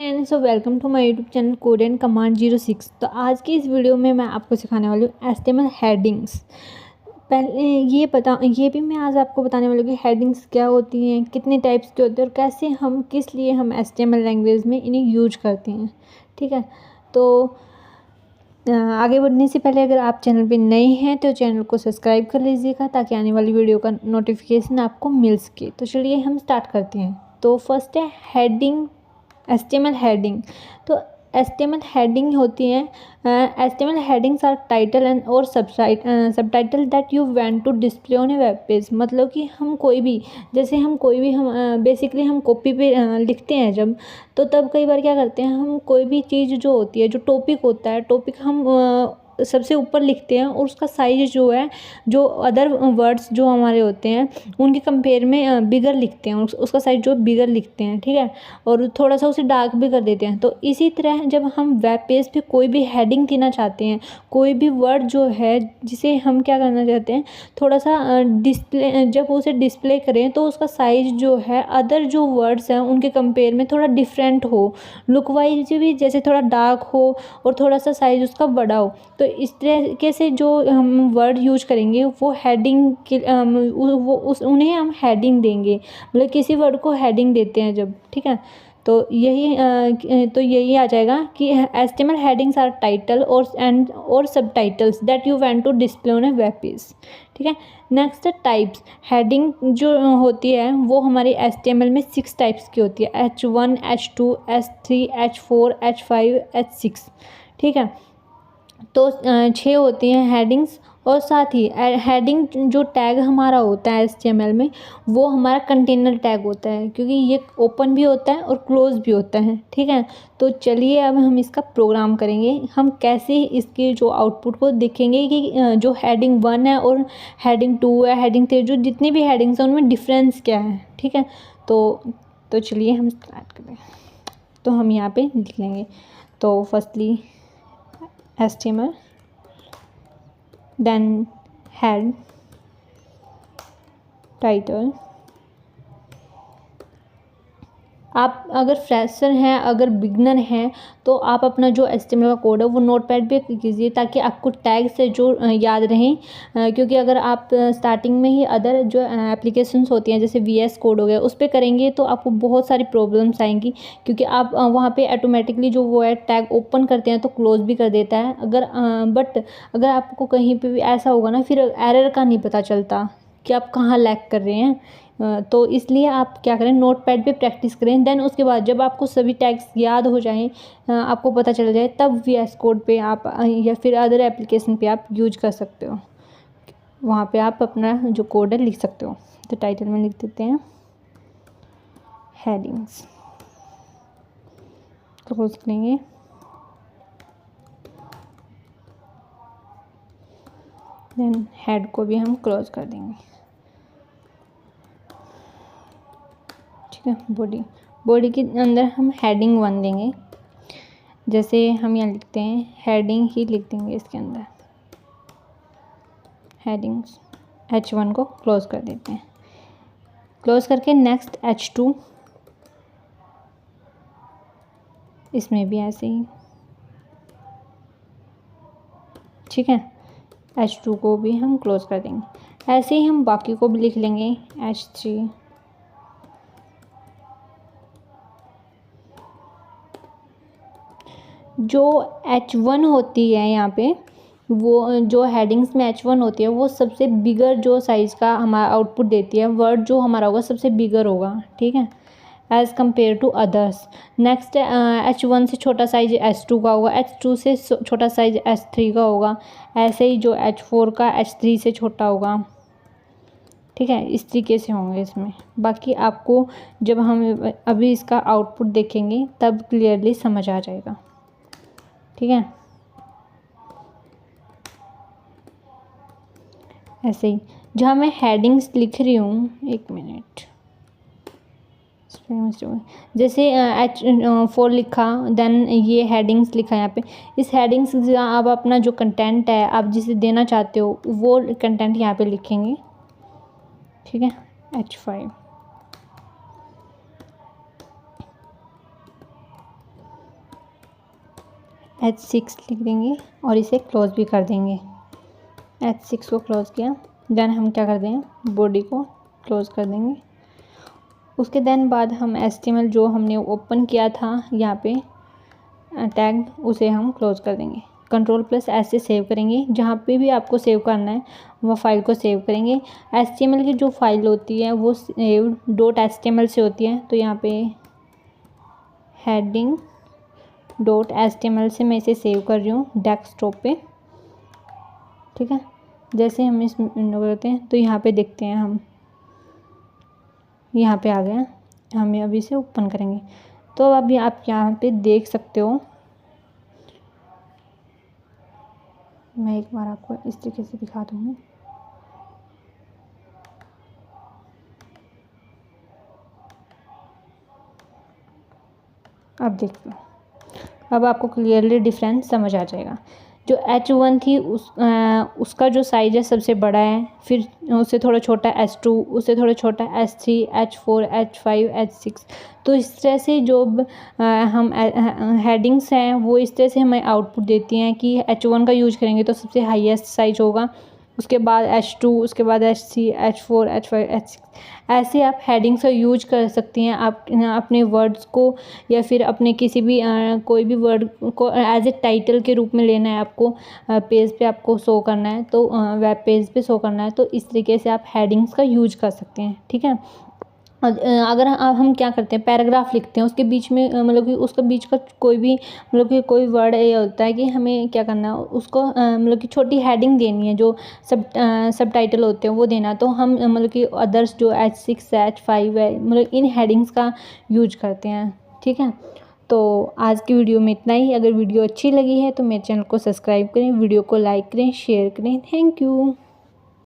And so welcome to my YouTube channel code and command 06। तो आज की इस वीडियो में मैं आपको सिखाने वाली हूँ HTML हेडिंग्स। पहले ये भी मैं आज आपको बताने वाली हूँ कि हेडिंग्स क्या होती हैं, कितने टाइप्स के होते हैं और कैसे हम किस लिए हम HTML लैंग्वेज में इन्हें यूज करते हैं। ठीक है, तो आगे बढ़ने से पहले अगर आप चैनल पे नए हैं तो चैनल को सब्सक्राइब कर लीजिएगा ताकि आने वाली वीडियो का नोटिफिकेशन आपको मिल सके। तो चलिए हम स्टार्ट करते हैं। तो फर्स्ट है हेडिंग, HTML हेडिंग। तो HTML हेडिंग होती हैं, HTML headings are title and और subtitle that you want to display on a web page. मतलब कि हम कोई भी हम बेसिकली हम कॉपी पे लिखते हैं जब, तो तब कई बार क्या करते हैं, हम कोई भी चीज़ जो होती है, जो टॉपिक होता है, टॉपिक हम सबसे ऊपर लिखते हैं और उसका साइज जो है, जो अदर वर्ड्स जो हमारे होते हैं उनके कंपेयर में बिगर लिखते हैं, उसका साइज जो बिगर लिखते हैं। ठीक है, और थोड़ा सा उसे डार्क भी कर देते हैं। तो इसी तरह जब हम वेब पेज पे कोई भी हेडिंग देना चाहते हैं, कोई भी वर्ड जो है जिसे हम क्या करना चाहते हैं, थोड़ा सा डिस्प्ले, जब उसे डिस्प्ले करें तो उसका साइज जो है अदर जो वर्ड्स हैं उनके कंपेयर में थोड़ा डिफरेंट हो, लुक वाइज भी जैसे थोड़ा डार्क हो और थोड़ा सा साइज उसका बड़ा हो। तो इस तरीके से जो हम वर्ड यूज करेंगे वो हेडिंग के उन्हें हम हेडिंग देंगे, मतलब किसी वर्ड को हेडिंग देते हैं जब। ठीक है, तो यही आ जाएगा कि HTML हेडिंग्स आर टाइटल और सब subtitles that you want to display on a web page. ठीक है, नेक्स्ट टाइप्स। हेडिंग जो होती है वो हमारी HTML में 6 टाइप्स की होती है, H1, H2, H3, H4, H5, H6। ठीक है, तो 6 होती हैं हेडिंग्स। और साथ ही हेडिंग जो टैग हमारा होता है HTML में, वो हमारा कंटेनर टैग होता है, क्योंकि ये ओपन भी होता है और क्लोज भी होता है। ठीक है, तो चलिए अब हम इसका प्रोग्राम करेंगे। हम कैसे इसके जो आउटपुट को देखेंगे कि जो हेडिंग 1 है और हेडिंग 2 है, हेडिंग 3, जो जितनी भी हेडिंग्स हैं उनमें डिफरेंस क्या है। ठीक है, तो चलिए हम स्टार्ट करें। तो हम यहाँ पे लिख लेंगे। तो firstly HTML, then head, title। आप अगर फ्रेशर हैं, अगर बिगनर हैं, तो आप अपना जो HTML का कोड है वो नोटपैड पे कीजिए ताकि आपको टैग से जो याद रहें। क्योंकि अगर आप स्टार्टिंग में ही अदर जो एप्लीकेशंस होती हैं जैसे VS कोड हो गया उस पर करेंगे तो आपको बहुत सारी प्रॉब्लम्स आएंगी, क्योंकि आप वहाँ पे ऑटोमेटिकली जो वो है टैग ओपन करते हैं तो क्लोज भी कर देता है। बट अगर आपको कहीं पे भी ऐसा होगा ना, फिर एरर का नहीं पता चलता कि आप कहाँ लैग कर रहे हैं। तो इसलिए आप क्या करें, नोटपैड पे प्रैक्टिस करें। देन उसके बाद जब आपको सभी टैग्स याद हो जाएं, आपको पता चल जाए, तब VS कोड पे आप या फिर अदर एप्लीकेशन पे आप यूज कर सकते हो। वहाँ पे आप अपना जो कोड है लिख सकते हो। तो टाइटल में लिख देते हैं हेडिंग्स, क्लोज करेंगे। देन हेड को भी हम क्लोज कर देंगे। ठीक है, बॉडी के अंदर हम हेडिंग 1 देंगे। जैसे हम यहाँ लिखते हैं हेडिंग ही लिख देंगे इसके अंदर, हेडिंग्स। H1 को क्लोज कर देते हैं। क्लोज करके नेक्स्ट H2, इसमें भी ऐसे ही। ठीक है, H2 को भी हम क्लोज कर देंगे। ऐसे ही हम बाकी को भी लिख लेंगे। H3, जो H1 होती है यहाँ पे, वो जो हेडिंग्स में H1 होती है वो सबसे बिगर जो साइज़ का हमारा आउटपुट देती है, वर्ड जो हमारा होगा सबसे बिगर होगा। ठीक है, as compared to others. Next H1 से छोटा साइज H2 का होगा, H2 से छोटा साइज H3 का होगा, ऐसे ही जो H4 का H3 से छोटा होगा। ठीक है, इस तरीके से होंगे इसमें। बाकी आपको जब हम अभी इसका आउटपुट देखेंगे तब क्लियरली समझ आ जाएगा। ठीक है, ऐसे ही जहाँ मैं हेडिंग्स लिख रही हूँ, एक मिनट, जैसे H4 लिखा, देन ये हेडिंग्स लिखा यहाँ पे। इस हेडिंग्स आप अपना जो कंटेंट है आप जिसे देना चाहते हो वो कंटेंट यहाँ पे लिखेंगे। ठीक है, H5, H6 लिख देंगे और इसे क्लोज भी कर देंगे। H6 को क्लोज किया, देन हम क्या कर देंगे, बॉडी को क्लोज कर देंगे। उसके देन बाद हम HTML जो हमने ओपन किया था यहाँ पे टैग, उसे हम क्लोज कर देंगे। Ctrl+S से सेव करेंगे, जहाँ पे भी आपको सेव करना है वो फाइल को सेव करेंगे। HTML की जो फाइल होती है वो सेव .html से होती है, तो यहाँ पे heading.html से मैं इसे सेव कर रही हूँ डेस्कटॉप पे। ठीक है, जैसे हम इस विंडो करते हैं तो यहाँ पे देखते हैं, हम यहाँ पे आ गए हैं। हम अभी इसे ओपन करेंगे तो अभी आप यहाँ पे देख सकते हो। मैं एक बार आपको इस तरीके से दिखा दूँगी। अब देखो, अब आपको क्लियरली डिफरेंस समझ आ जाएगा। जो H1 थी उसका जो साइज़ है सबसे बड़ा है, फिर उससे थोड़ा छोटा H2, उससे थोड़ा छोटा H3, H4, H5, H6। तो इस तरह से जो हम हेडिंग्स हैं वो इस तरह से हमें आउटपुट देती हैं कि H1 का यूज करेंगे तो सबसे हाईएस्ट साइज होगा, उसके बाद H2, उसके बाद H3, H4, H5, H6। ऐसे आप हेडिंग्स का यूज कर सकती हैं। आप अपने वर्ड्स को या फिर अपने किसी भी कोई भी वर्ड को एज ए टाइटल के रूप में लेना है आपको, पेज पे आपको शो करना है, तो वेब पेज पे शो करना है, तो इस तरीके से आप हेडिंग्स का यूज कर सकते हैं। ठीक है, अगर हम क्या करते हैं, पैराग्राफ लिखते हैं, उसके बीच में मतलब कि उसका बीच का कोई भी मतलब कि कोई वर्ड ये होता है कि हमें क्या करना है, उसको मतलब कि छोटी हेडिंग देनी है, जो सब टाइटल होते हैं वो देना। तो हम मतलब कि अदर्स जो H6 है, H5 है, मतलब इन हेडिंग्स का यूज करते हैं। ठीक है, तो आज की वीडियो में इतना ही। अगर वीडियो अच्छी लगी है तो मेरे चैनल को सब्सक्राइब करें, वीडियो को लाइक करें, शेयर करें। Thank you.